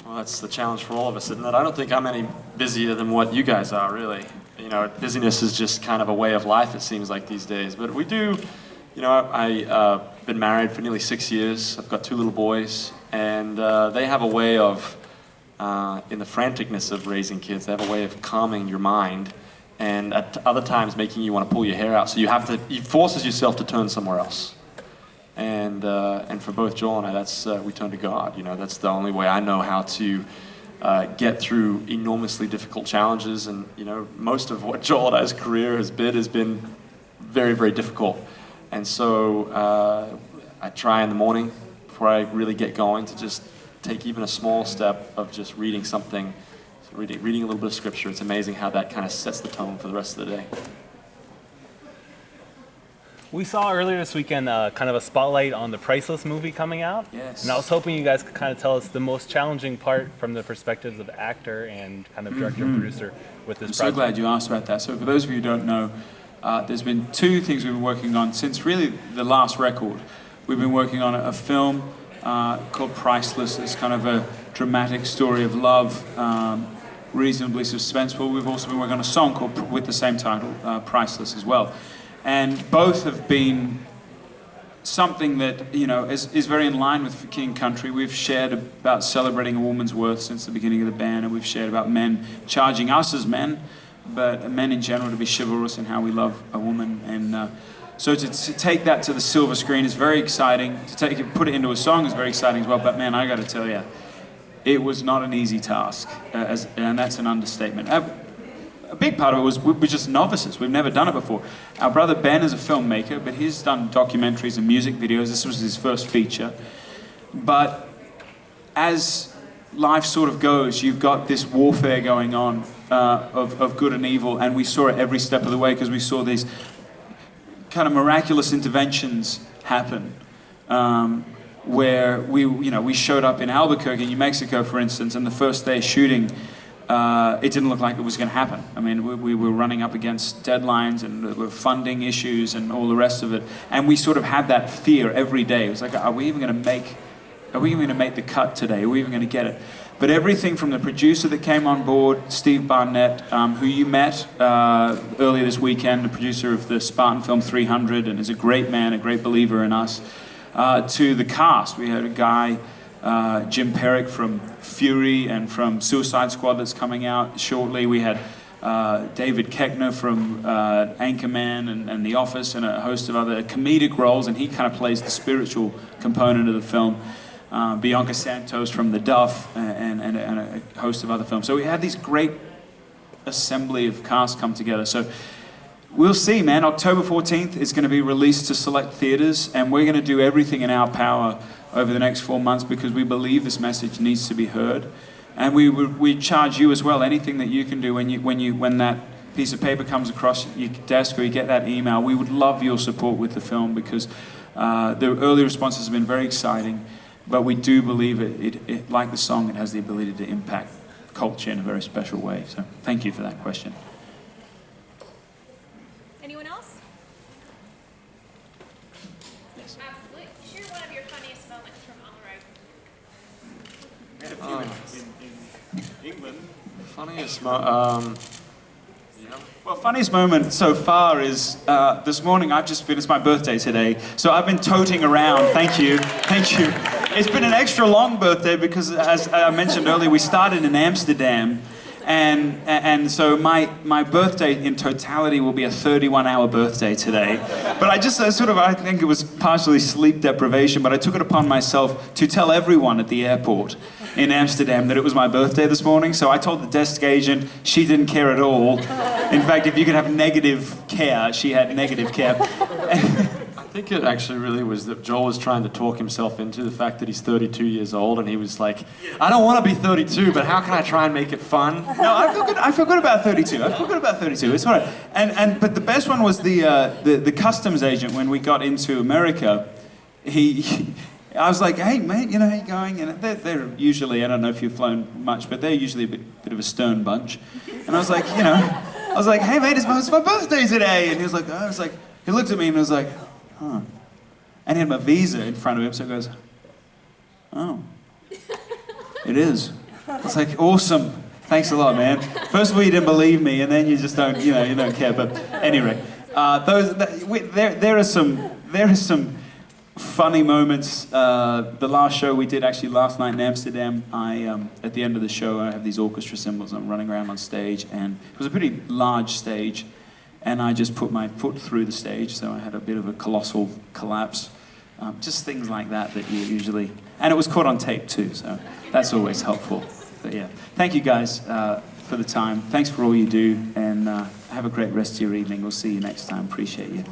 Well, that's the challenge for all of us, isn't it? I don't think I'm any busier than what you guys are, really. You know, busyness is just kind of a way of life, it seems like these days. But we do, you know, I've been married for nearly 6 years. I've got 2 little boys, and they have a way of, in the franticness of raising kids, they have a way of calming your mind, and at other times making you want to pull your hair out. So it forces yourself to turn somewhere else. And for both Joel and I, that's we turn to God. You know, that's the only way I know how to get through enormously difficult challenges. And you know, most of what Joel and I's career has been very, very difficult. And so I try in the morning before I really get going to just take even a small step of just reading something, reading a little bit of scripture. It's amazing how that kind of sets the tone for the rest of the day. We saw earlier this weekend kind of a spotlight on the Priceless movie coming out. Yes. And I was hoping you guys could kind of tell us the most challenging part from the perspectives of actor and kind of director and producer with this project. I'm so glad you asked about that. So for those of you who don't know, there's been 2 things we've been working on since really the last record. We've been working on a film called Priceless. It's kind of a dramatic story of love, reasonably suspenseful. We've also been working on a song called with the same title, Priceless as well. And both have been something that, you know, is very in line with King Country. We've shared about celebrating a woman's worth since the beginning of the band, and we've shared about men charging us as men, but men in general to be chivalrous in how we love a woman. And so to take that to the silver screen is very exciting. To put it into a song is very exciting as well. But man, I got to tell you, it was not an easy task, and that's an understatement. A big part of it was we were just novices. We've never done it before. Our brother Ben is a filmmaker, but he's done documentaries and music videos. This was his first feature. But as life sort of goes, you've got this warfare going on of good and evil, and we saw it every step of the way because we saw these kind of miraculous interventions happen. Where we showed up in Albuquerque, New Mexico, for instance, and the first day shooting, it didn't look like it was going to happen. I mean, we were running up against deadlines and there were funding issues and all the rest of it. And we sort of had that fear every day. It was like, are we even going to make the cut today? Are we even going to get it? But everything from the producer that came on board, Steve Barnett, who you met earlier this weekend, the producer of the Spartan film 300, and is a great man, a great believer in us, to the cast. We had a guy, Jim Perrick from Fury and from Suicide Squad that's coming out shortly. We had David Koechner from Anchorman and The Office and a host of other comedic roles, and he kind of plays the spiritual component of the film. Bianca Santos from The Duff and a host of other films. So we had these great assembly of cast come together. So we'll see, man. October 14th is going to be released to select theaters, and we're going to do everything in our power over the next 4 months because we believe this message needs to be heard. And we charge you as well. Anything that you can do when that piece of paper comes across your desk or you get that email, we would love your support with the film because the early responses have been very exciting. But we do believe it, like the song, it has the ability to impact culture in a very special way. So thank you for that question. Anyone else? Yes. Absolutely. Share one of your funniest moments from on the road. We had a few in England. Funniest Well, funniest moment so far is this morning. It's my birthday today, so I've been toting around. Thank you. It's been an extra long birthday because, as I mentioned earlier, we started in Amsterdam, and so my birthday in totality will be a 31-hour birthday today. But I think it was partially sleep deprivation, but I took it upon myself to tell everyone at the airport in Amsterdam that it was my birthday this morning. So I told the desk agent, she didn't care at all. In fact, if you could have negative care, she had negative care. I think it actually really was that Joel was trying to talk himself into the fact that he's 32 years old, and he was like, I don't want to be 32, but how can I try and make it fun? No, I feel good about 32. It's all right. But the best one was the customs agent when we got into America. I was like, hey mate, how you going? And they're usually, I don't know if you've flown much, but they're usually a bit of a stern bunch. And I was like, hey mate, it's my birthday today. And he looked at me and was like, huh. And he had my visa in front of him, so he goes, oh, it is. was like, awesome. Thanks a lot, man. First of all, you didn't believe me, and then you just don't, you don't care. But anyway, there are some funny moments. The last show we did actually last night in Amsterdam, at the end of the show, I have these orchestra cymbals. I'm running around on stage, and it was a pretty large stage, and I just put my foot through the stage, so I had a bit of a colossal collapse. Just things like that you usually, and it was caught on tape too, so that's always helpful. But yeah, thank you guys for the time. Thanks for all you do, and have a great rest of your evening. We'll see you next time. Appreciate you.